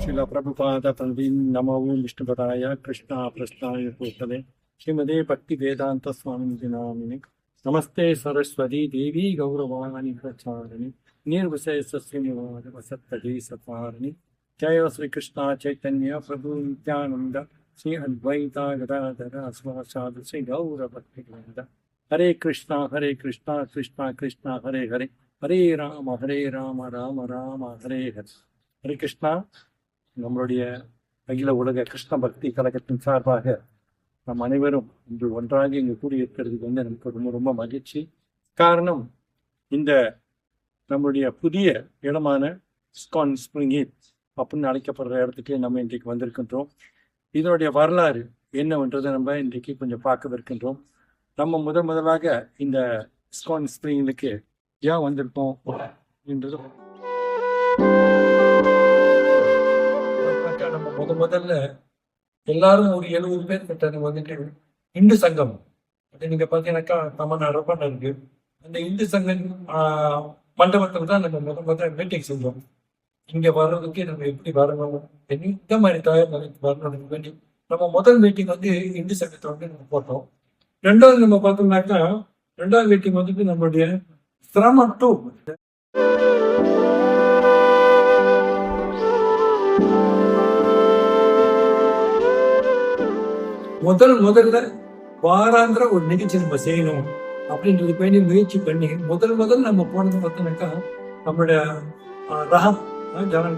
श्रील प्रभुपाद प्रवीण नमो विष्णुपदाय कृष्णा प्रश्नाय भूतले श्रीमदे भक्ति वेदांत स्वामी नामिने नमस्ते सरस्वती देवी गौरवाणी प्रचारिणी निर्विशेष श्रीनिवास वसत्तजी सतारिणी जय श्री कृष्णा चैतन्य प्रभु नित्यानंद श्री अद्वैता गदाधर स्वासाद श्री गौर भक्तिवृंद हरे कृष्णा कृष्णा कृष्णा हरे हरे हरे राम राम राम हरे हरे हरे कृष्णा நம்மளுடைய அகில உலக கிருஷ்ண பக்தி கழகத்தின் சார்பாக நம் அனைவரும் இன்று ஒன்றாக இங்கு கூடியிருக்கிறதுக்கு நமக்கு ரொம்ப ரொம்ப மகிழ்ச்சி. காரணம், இந்த நம்மளுடைய புதிய இடமான இஸ்கான் ஸ்பிரிங் ஹில்ஸ் அப்படின்னு அழைக்கப்படுற இடத்துக்கு நம்ம இன்றைக்கு வந்திருக்கின்றோம். இதனுடைய வரலாறு என்னவென்றதை நம்ம இன்றைக்கு கொஞ்சம் பார்க்கவிருக்கின்றோம். நம்ம முதலாக இந்த இஸ்கான் ஸ்பிரிங்லுக்கு ஏன் வந்திருக்கோம் என்றது நம்ம முதல்ல எல்லாரும் ஒரு 70 பேர் கிட்ட வந்துட்டு இந்து சங்கம் அது நீங்க பாத்தீங்கன்னாக்கா தமிழ்நாடு பண்ண இருக்கு. அந்த இந்து சங்கம் மண்டபத்துல தான் நம்ம முதல்ல மீட்டிங் செஞ்சோம். இங்க வர்றதுக்கு நம்ம எப்படி வரணும், எந்த மாதிரி தயார் நிலைக்கு வரணும் வேண்டி நம்ம முதல் மீட்டிங் வந்து இந்து சங்கத்தை வந்து நம்ம போட்டோம். ரெண்டாவது நம்ம பார்த்தோம்னாக்கா ரெண்டாவது மீட்டிங் வந்துட்டு நம்மளுடைய சிரமம் டூ முதல்ல வாராந்திர ஒரு நிகழ்ச்சி நம்ம செய்யணும் அப்படின்றது வேண்டி முயற்சி பண்ணி முதல் நம்ம போனது பார்த்தோம்னாக்கா நம்மளுடைய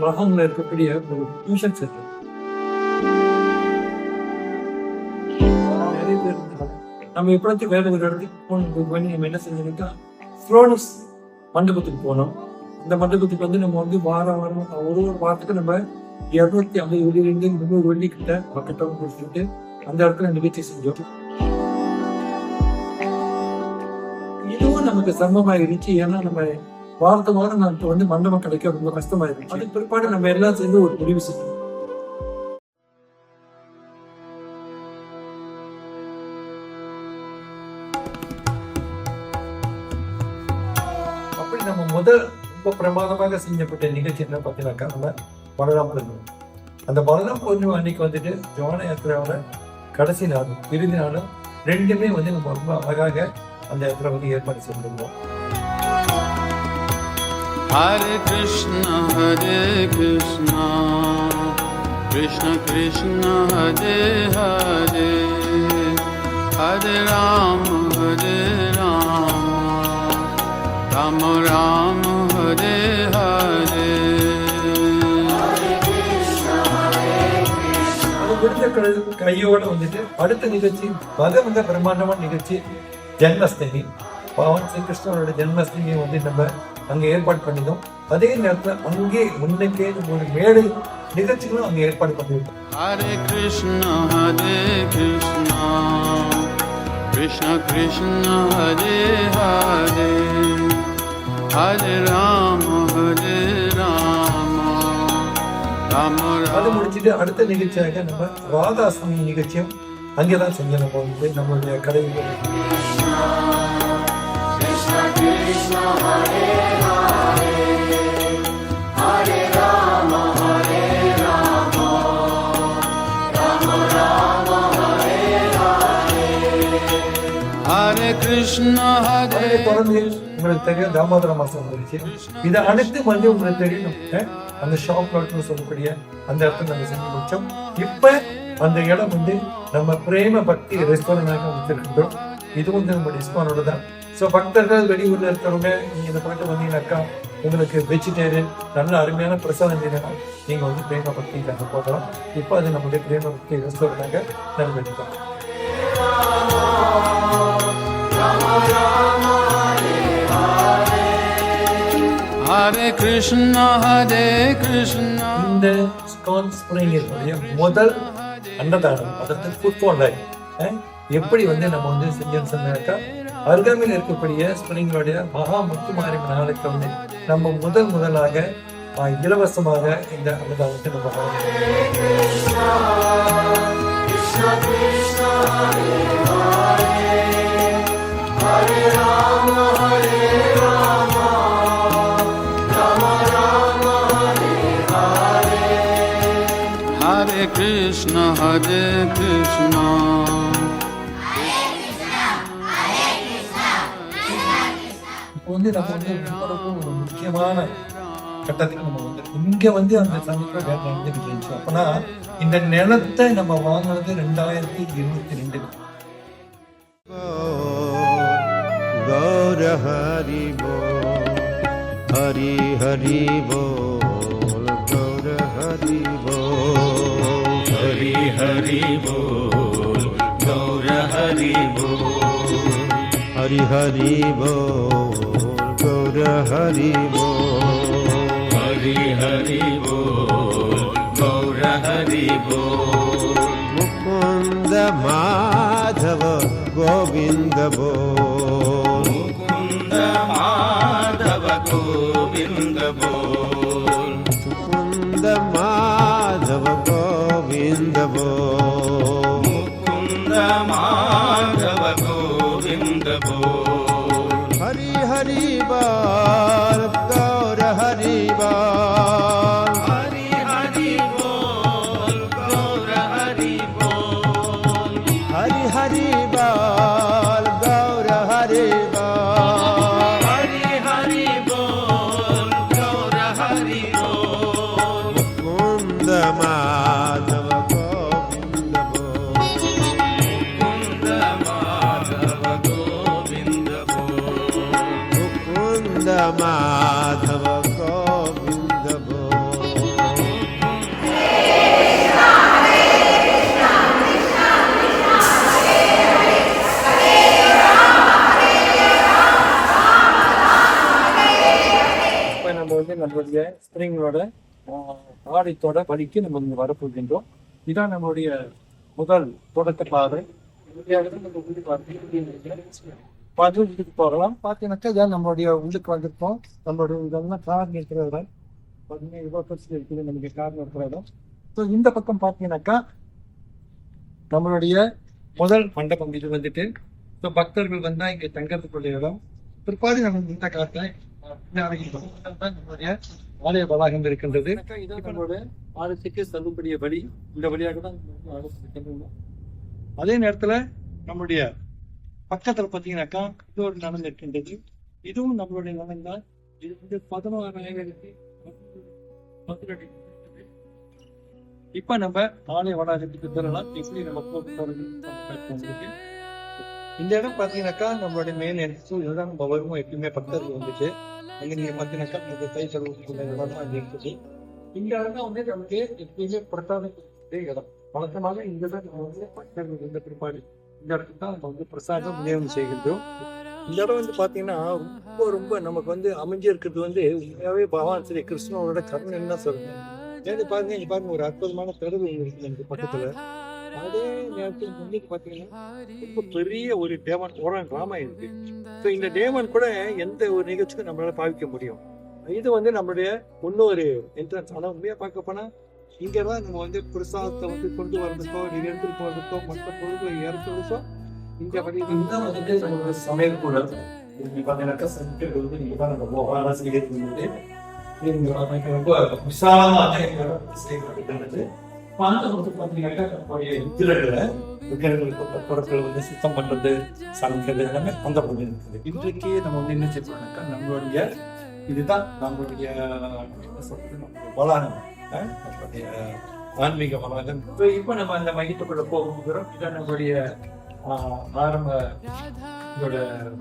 ரகம்ல இருக்கக்கூடிய ஒரு டியூஷன் சென்டர் நிறைய பேர் நம்ம எப்படியாச்சும் வேற ஒரு இடத்துக்கு போனதுக்கு வேண்டி நம்ம என்ன செஞ்சோம்னாக்கா ஸ்லோனஸ் மண்டபத்துக்கு போனோம். இந்த மண்டபத்துக்கு வந்து நம்ம வந்து வாரம் ஒரு வாரத்துக்கு நம்ம 250 வெள்ளியிலிருந்து 300 வெள்ளி கிட்ட பக்கெட்டாக கொடுத்துட்டு அந்த இடத்துல நிகழ்ச்சி செஞ்சோம். இதுவும் நமக்கு சிரமமாக இருந்துச்சு. ஏன்னா நம்ம வாரம் நமக்கு வந்து மண்டபம் கிடைக்க ரொம்ப கஷ்டமா இருந்துச்சு. அதுக்கு பிற்பாடு நம்ம எல்லாம் சேர்ந்து ஒரு முடிவு செஞ்சோம். அப்படி நம்ம ரொம்ப பிரமாதமாக செஞ்சப்பட்ட நிகழ்ச்சி என்ன பார்த்தீங்கன்னாக்கா நம்ம பலராம் பூர்ணிமா. அந்த பலராம் பூர்ணிமா அன்னைக்கு வந்துட்டு ஜோன யாத்திராவோட கடைசி நாள் இறுதி நாளும் ரெண்டுமே வந்து நம்ம ரொம்ப அழகாக அந்த இடத்துல வந்து ஏற்பாடு செஞ்சிருந்தோம். ஹரே கிருஷ்ணா கிருஷ்ண கிருஷ்ண ஹரே ஹரே ஹரே ராம ராம ராம ஹரே ஹரே. கையோட வந்துட்டு அடுத்த நிகழ்ச்சி மிக பிரம்மாண்டமான நிகழ்ச்சி ஜென்மாஷ்டமி. பகவான் ஸ்ரீ கிருஷ்ணனோட ஜென்மாஷ்டமி வந்து நம்ம அங்க ஏற்பாடு பண்ணினோம். அதே நேரத்துல அங்கே முன்னுக்கே ஒரு மேடை நிகழ்ச்சிகளும் அங்க ஏற்பாடு பண்ணிருக்கோம். ஹரே கிருஷ்ணா கிருஷ்ண கிருஷ்ண ஹரே ஹரே ஹரே ராம அது முடிச்சுட்டு அடுத்த நிகழ்ச்சியாக நம்ம ராதாஷ்டமி நிகழ்ச்சியும் அங்கேதான் செஞ்சோம். நம்ம வந்து நம்மளுடைய கடைகள் ஹரே கிருஷ்ணா ஹரே. தொடர்ந்து உங்களுக்கு தெரியும் தாமோதர மாசம் வந்துருச்சு. இதை அடுத்து வந்து உங்களுக்கு தெரியும் அந்த ஷாப் லாட்னு சொல்லக்கூடிய அந்த இடத்துல நம்ம செஞ்சு முடிச்சோம். இப்ப அந்த இடம் வந்து நம்ம பிரேம பக்தி ரெஸ்டாரண்டாக வச்சிருக்கின்றோம். இது வந்து நம்ம இஸ்கானோட தான். ஸோ பக்தர்கள் வெளியூர்ல இருக்கிறவங்க நீங்க இந்த பாட்டு வந்தீங்கன்னாக்கா உங்களுக்கு வெஜிடேரியன் நல்ல அருமையான பிரசாதம் செய்யணும்னா நீங்க வந்து பிரேம பக்தி அங்கே போகலாம். இப்போ அது நம்மளுடைய பிரேம பக்தி ரெஸ்டாரண்டாக நடந்துருக்கோம். ஹரே கிருஷ்ணா கிருஷ்ணா. இந்த இஸ்கான் ஸ்பிரிங்கினுடைய முதல் அன்னதானம், அதாவது ஃபுட்பால் எப்படி வந்து நம்ம வந்து செஞ்சோம்னு சொன்னாக்கா அருகாமையில் இருக்கக்கூடிய ஸ்பிரிங்களுடைய மகா முத்துமாரி நாளைக்கு வந்து நம்ம முதலாக இலவசமாக இந்த அன்னதானத்தை நம்ம Krishna, Hare Krishna. இப்போ வந்து நம்ம வந்து ரொம்ப ஒரு முக்கியமான கட்டத்துக்கு நம்ம வந்து இங்க வந்து அந்த சமயத்துல வேலை நடந்துகிட்டு இருந்துச்சு. அப்பனா இந்த நிலத்தை நம்ம வாங்கினது 2022. गौर हरि बोल हरि हरि बोल गौर हरि बोल हरि हरि बोल गौर हरि बोल हरि हरि बोल गौर हरि बोल हरि हरि बोल गौर हरि बोल मुकुंद माधव गोविंद बोल मुकुंद माधव गोविंद बोल मुकुंद माधव गोविंद बोल मुकुंद माधव गोविंद बोल हरि हरि बोल गौर हरि बोल हरि हरि बोल गौर हरि बोल हरि हरि बोल गौर हरि बोल हरि हरि बोल गौर हरि बोल मुकुंद माधव गोविंद बोल मुकुंद माधव गोविंद बोल मुकुंद माधव गोविंद बोल இப்போ நம்ம வந்து நம்மளுடைய ஸ்பிரிங்களோட ஆடித்தோட வழிக்கு நம்ம இங்க வரப்போகின்றோம். இதான் நம்மளுடைய முதல் தொடக்க பாதை. நம்ம உள்ளுக்கு போகலாம். பார்த்தீங்கன்னாக்கா இதான் நம்மளுடைய உள்ளுக்கு வந்திருக்கோம். நம்மளுடைய இதெல்லாம் கார் நிற்கிற இடம் பார்த்தீங்கன்னா இவ்வளோ பெருசு இருக்குது நமக்கு கார் நிற்கிற இடம். ஸோ இந்த பக்கம் பார்த்தீங்கன்னாக்கா நம்மளுடைய முதல் மண்டபம் இது வந்துட்டு. ஸோ பக்தர்கள் வந்தா இங்க தங்கறதுக்குள்ள இடம். பிற்பாடு நம்ம இந்த காட்டேன் நம்மளுடைய ஆலய வளாகம் இருக்கின்றது. இது நம்மளுடைய ஆலயத்துக்கு செல்லும்படிய வழி. இந்த வழியாக தான் அதே நேரத்துல நம்மளுடைய பக்கத்துல பாத்தீங்கன்னாக்கா இது ஒரு நலன் இருக்கின்றது. இதுவும் நம்மளுடைய நலன் தான். இது வந்து 16,000 இப்ப நம்ம ஆலய வளாகத்துக்கு பெறலாம். எப்படி நம்ம போகிறது இந்த இடம் பாத்தீங்கன்னாக்கா நம்மளுடைய மெயின் என்ட்ரன்ஸ். இதுதான் நம்ம வருவோம் எப்பயுமே பக்தர்கள் வந்துட்டு. அங்க நீங்க பாத்தீங்கன்னாக்கா நமக்கு கை செலவு இருக்குது. இந்த இடம் தான் வந்து நமக்கு எப்பயுமே பிரசாதம் இடம். வழக்கமாக இங்கதான் நம்ம வந்து பக்தர்கள் இருந்த பிற்பாடு இந்த இடத்துக்கு தான் நம்ம வந்து பிரசாதம் விநியோகம் செய்கின்றோம். இந்த இடம் வந்து பாத்தீங்கன்னா ரொம்ப ரொம்ப நமக்கு வந்து அமைஞ்சிருக்கிறது வந்து உண்மையாவே பகவான் ஸ்ரீ கிருஷ்ணனோட கருணைன்னு தான் சொல்லணும். ஏன்னு பாருங்க, இங்க பாருங்க ஒரு அற்புதமான தெருவு இருக்குது எனக்கு பக்கத்துல. அதே நேரத்தில் முன்னுக்கு பாத்தீங்கன்னா ரொம்ப பெரிய ஒரு தேவன் ராமா இருக்கு. ஸோ இந்த தேவன் கூட எந்த ஒரு நிகழ்ச்சிக்கும் நம்மளால பாவிக்க முடியும். இது வந்து நம்மளுடைய இன்னொரு என்ட்ரன்ஸ். ஆனா உண்மையா பார்க்க போனா இங்கதான் நம்ம வந்து பிரசாதத்தை வந்து கொண்டு வர்றதுக்கோ எடுத்துட்டு போறதுக்கோ மற்ற பொருட்களை இறக்குறதுக்கோ இந்த வழி வந்து நம்மளோட சமையல் கூட பாத்தீங்கன்னாக்கா ரொம்ப விசாலமாக பொருட்கள் வந்து சுத்தம் பண்றது சமைக்கிறது எல்லாமே அந்த பொருள் இருக்குது. இன்றைக்கு நம்ம வந்து என்ன செய்யணும்னாக்கா நம்மளுடைய இதுதான் நம்மளுடைய வளாகம், நம்மளுடைய ஆன்மீக வளாகம். இப்ப நம்ம அந்த மையத்துக்குள்ள போகிறோம். இதான் நம்மளுடைய ஆரம்ப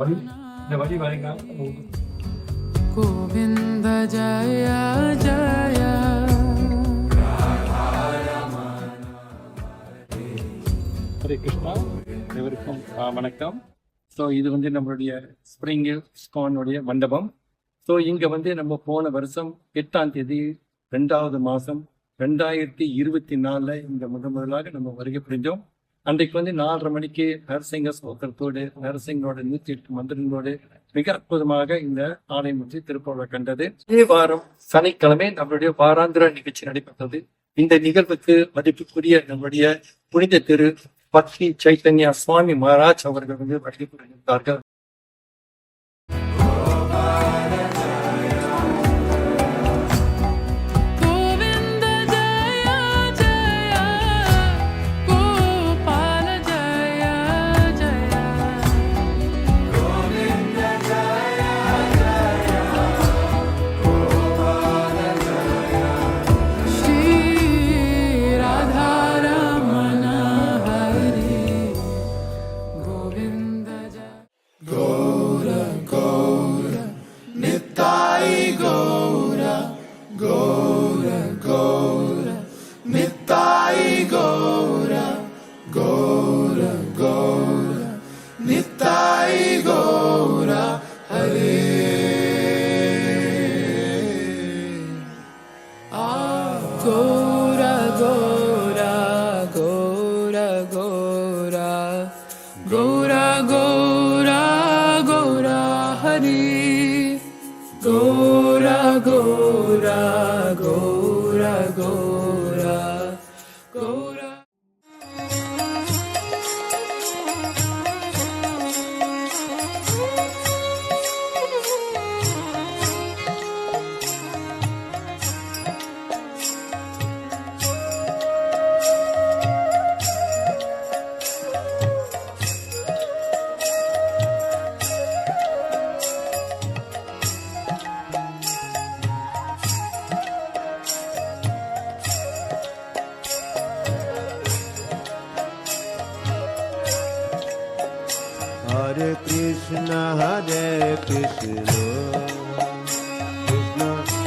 வழி. இந்த வழி வரைக்கும் கோவிந்த ஜய ஜய ஹரே கிருஷ்ணா. அனைவருக்கும் வணக்கம். ஸோ இது வந்து நம்மளுடைய ஸ்பிரிங் ஸ்கானுடைய மண்டபம். ஸோ இங்க வந்து நம்ம போன வருஷம் 8ஆம் தேதி 2வது மாசம் 2024 இந்த முதலாக நம்ம வருகை புரிஞ்சோம். அன்றைக்கு வந்து 4:30 மணிக்கு நரசிங்க ஸ்தோத்திரத்தோடு நரசிங்கோட 108 மந்திரங்களோடு மிக அற்புதமாக இந்த ஆலயம் வந்து திருப்பூரை கண்டது. இதே வாரம் சனிக்கிழமை நம்மளுடைய வாராந்திர நிகழ்ச்சி நடைபெற்றது. இந்த நிகழ்வுக்கு மதிப்புக்குரிய நம்முடைய புனித திரு பக்தி சைத்தன்யா சுவாமி மகாராஜ் அவர்கள் வந்து வருகை புரிந்தார்கள். Gora Gora Gora Gora Gora. Hare Krishna, Krishna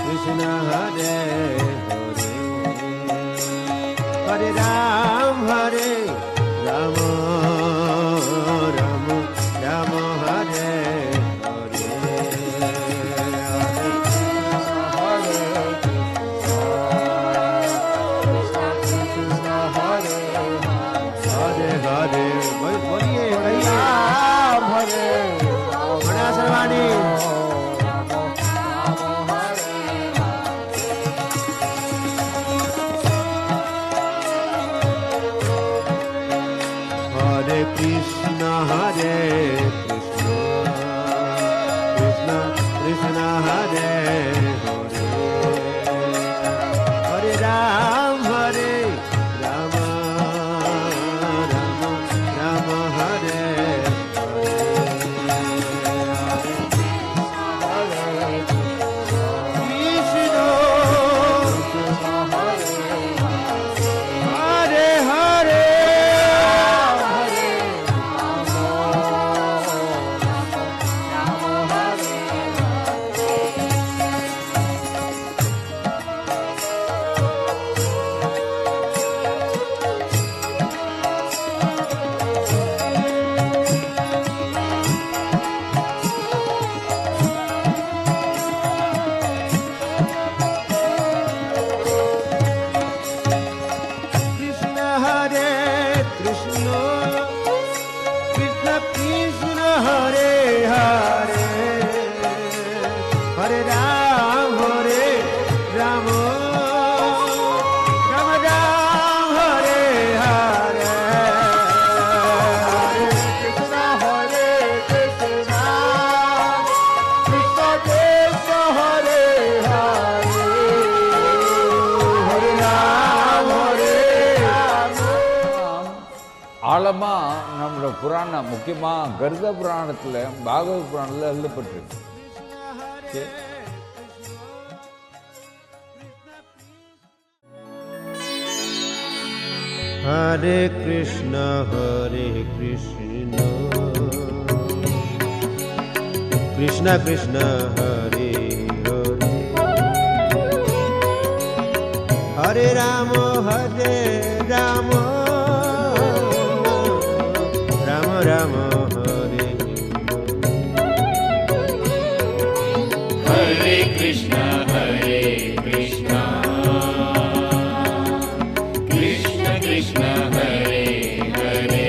Krishna, Hare Hare, Hare Ram, Ram, Ram, Hare Hare, Hare Hare, बोलिए भैया हरे बड़ा सरवानी Hare Krishna, Krishna Krishna, Hare Hare, Hare Ram, Ram, Ram, Hare ஆழமாக நம்மளோட புராணம் முக்கியமாக கருட புராணத்தில் பாகவத புராணத்தில் எழுதப்பட்டிருக்கு. Hare Krishna, Krishna Krishna, Hare Hare, Hare Rama, Rama Rama, Hare Hare Krishna, Krishna Krishna, Hare Hare,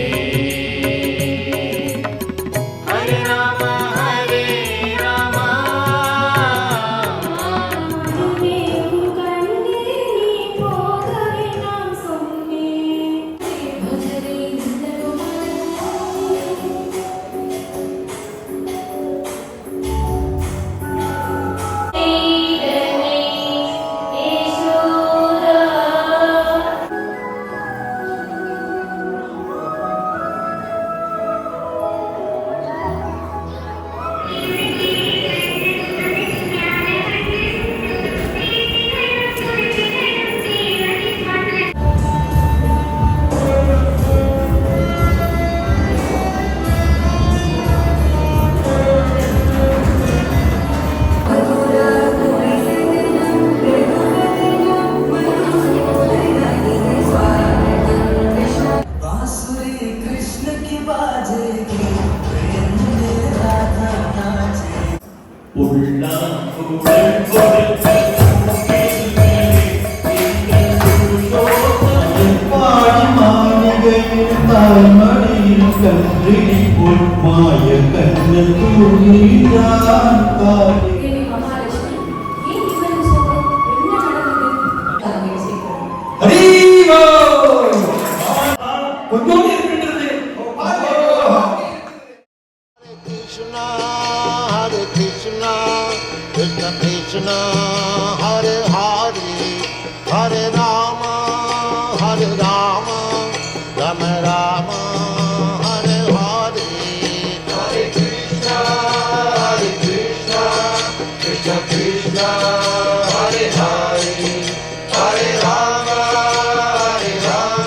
Hare Rama, Rama கன்றினை பொன்மாய Kannan தூங்கினான் காலே Krishna Krishna Hare Hare Hare Rama Rama Rama Hare Hare Hare Krishna Krishna Krishna Hare Hare Hare Rama Rama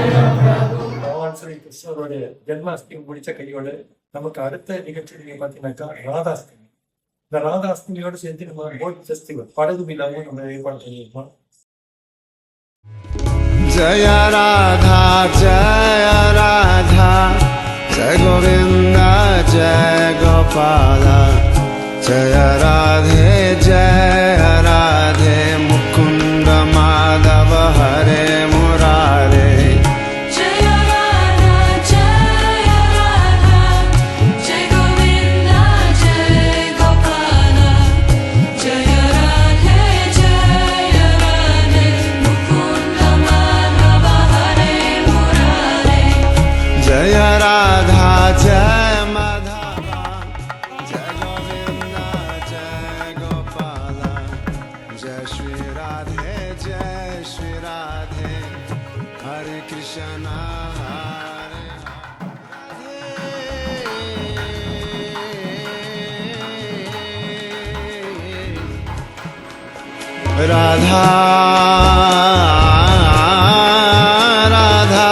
பகவான் ஸ்ரீ கிருஷ்ணருடைய ஜென்மாஷ்டமி முடிச்ச கையோடு நமக்கு அடுத்த நிகழ்ச்சி நீங்க பாத்தீங்கன்னாக்கா ராதாஷ்டமி. இந்த ராதாஷ்டமியோடு சேர்த்து நம்ம போட் ஃபெஸ்டிவல் படகு விழாவும் நம்ம ஏற்பாடு பண்ணியிருக்கோம். जय राधा जय राधा जय गोविंद जय गोपाल जय राधे मुकुंद माधव हरे मुरारे जय राधा जय गोविंद जय गोपाल जय राधे मुकुंद माधव हरे मुरारे जय राधा जय माधव जय गोविंद जय गोपाल जय श्री राधे हरे कृष्ण राधा राधा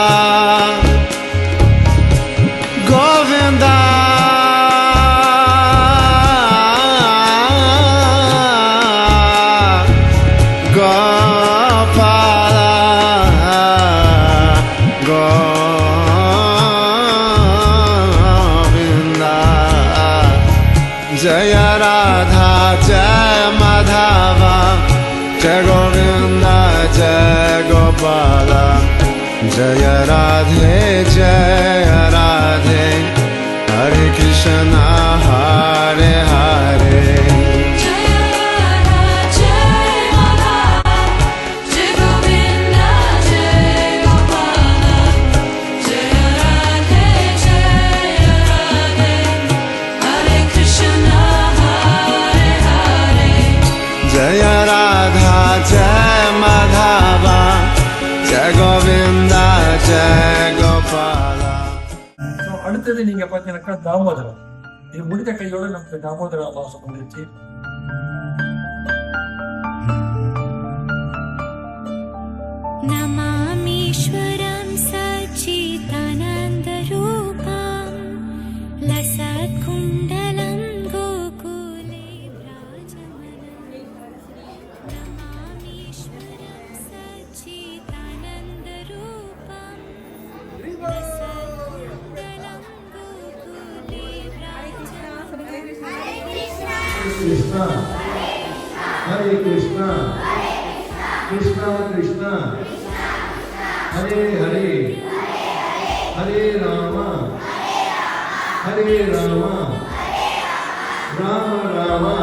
गोविंदा गोपाल गोविंदा जय राधा जय माधव जय गोविंद जय गोपाल जय राधे हरे कृष्ण हरे हरे जय राधा जय माधव जय गोविंद जय गोपाल जय राधे हरे कृष्ण हरे हरे जय राधा जय माधव जय गोविंद जय गोपाल So, அடுத்தது நீங்க பாத்தீங்கன்னாக்கா தாமோதரம். இது முடிந்த கையோட நமக்கு தாமோதர மாசம் வந்துருச்சு. नमामीश्वरं सच्चिदानन्दरूपं लसत्कुण्डलं गोकुले व्राजमानं नमामीश्वरं सच्चिदानन्दरूपं लसत्कुण्डलं गोकुले व्राजमानं Krishna Hare Krishna Krishna Krishna Hare Hare Hare Rama Rama Rama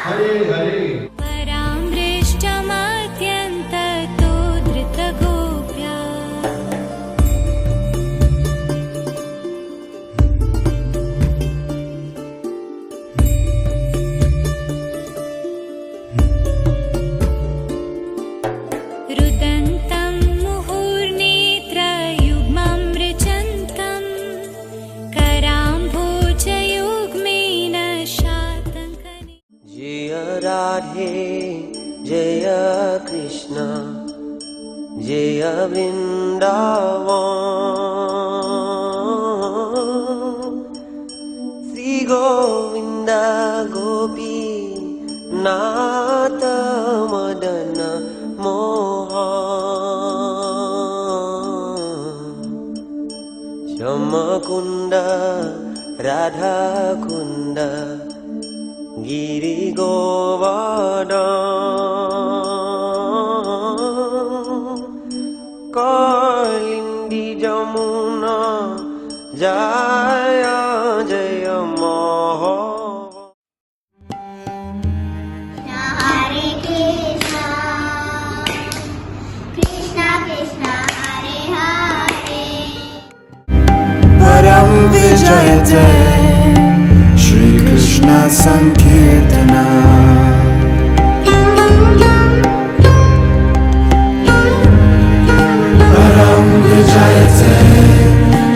Hare Hare परामृष्टमत्यन्ततो धृतगोप्या रुदन्तं मुहुर्नेत्रयुग्मं मृजन्तं कराम्भोजयुग्मेन शातङ्कने जय राधे जय कृष्ण जय वृंदावन श्री गोविंद गोपी नाथ मदन मोहन श्यामकुंड राधा कुंड गिरि गोवर्धन कालिंदी जमुना जय जय मोह Hare Krishna Krishna Vijayate Shri Krishna Sankirtana Param Vijayate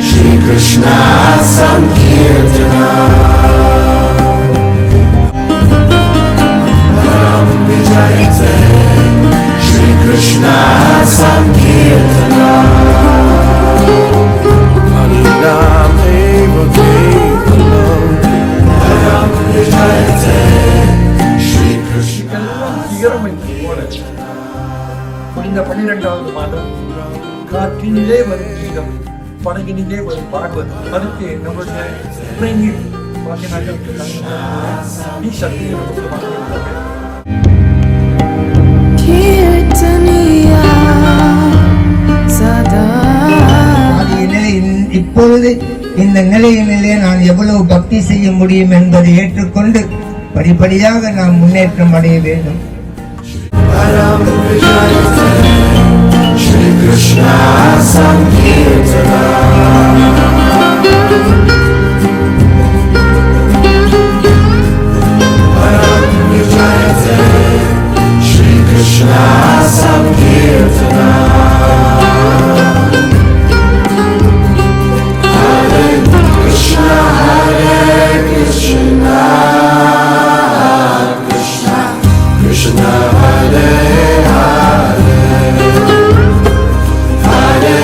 Shri Krishna Sankirtana Param Vijayate Shri Krishna Sankirtana Harinam Eva Kevalam Param Vijayate Shri Krishna சிகரம் என்று போல இந்த 12வது மாதம் காற்றினிலே வரும் கீதம் படகினிலே வரும் பாடல் அதுக்கு நம்மளுடைய இளைஞர் வாக்கினார்கள் சக்தியை இப்பொழுது இந்த நிலையினிலே நான் எவ்வளவு பக்தி செய்ய முடியும் என்பதை ஏற்றுக்கொண்டு படிப்படியாக நாம் முன்னேற்றம் அடைய வேண்டும். Param Vijayate Shri Krishna Sankirtana Param Vijayate Shri Krishna Sankirtana Hare Krishna Hare Krishna Krishna Krishna Hare Hare Hare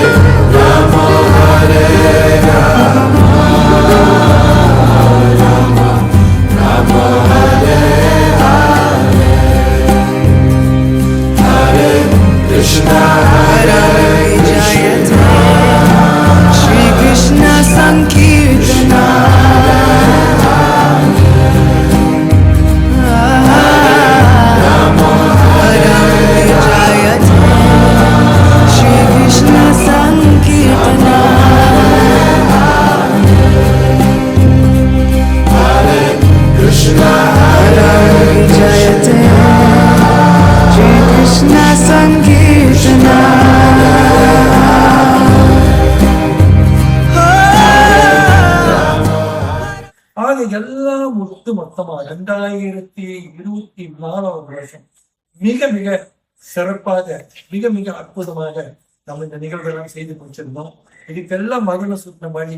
Rama Hare Rama Rama Rama Hare Hare Hare Krishna Hare Krishna Shri Krishna Sankirtana எல்லாம் ஒட்டு மொத்தமா 2024 வருஷம் மிக மிக சிறப்பாக மிக மிக அற்புதமாக நம்ம இந்த நிகழ்வுகள்லாம் செய்து முடிச்சிருந்தோம். இதுக்கெல்லாம் மகன சுத்த மணி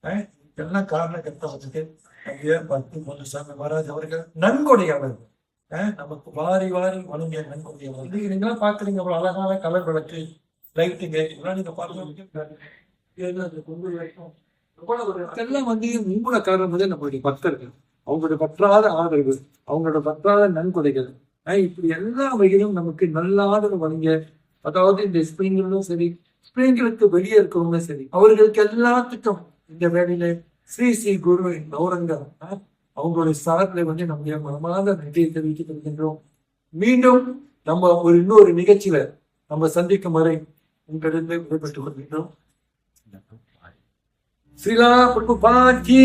இதுக்கெல்லாம் காரணகர்த்தா வந்துட்டு பக்தி சாமி மகாராஜ் அவர்கள் நன்கொடை அவர்கள் நமக்கு வாரி வாரி வணங்கிய நன்கொடை அவர்கள். நீங்களாம் பாக்குறீங்க அவ்வளவு அழகான கலர் விளக்கு லைட்டுங்க இதெல்லாம் நீங்க பாருங்க. இதெல்லாம் வந்து மூல காரணம் வந்து நம்மளுடைய பக்தர்கள், அவங்களுடைய பற்றாத ஆதரவு, அவங்களோட பற்றாத நன்கொடைகள், இப்படி எல்லா வகையிலும் நமக்கு நல்ல ஆதரவு வழங்க, அதாவது இந்த ஸ்பிரிங்களும் சரி ஸ்பிரிங்களுக்கு வெளியே இருக்கிறவங்களும் சரி அவர்களுக்கு எல்லாத்துக்கும் இந்த வேலையில ஸ்ரீ ஸ்ரீ குரு கௌரங்க அவங்களுடைய சார்பில் வந்து நம்முடைய மனமார்ந்த நன்றியை தெரிவித்துக் கொள்கின்றோம். மீண்டும் நம்ம ஒரு இன்னொரு நிகழ்ச்சியில நம்ம சந்திக்கும் வரை உங்களிடம் விடைபெற்றுக் கொள்கின்றோம். श्रीला प्रभुपाद की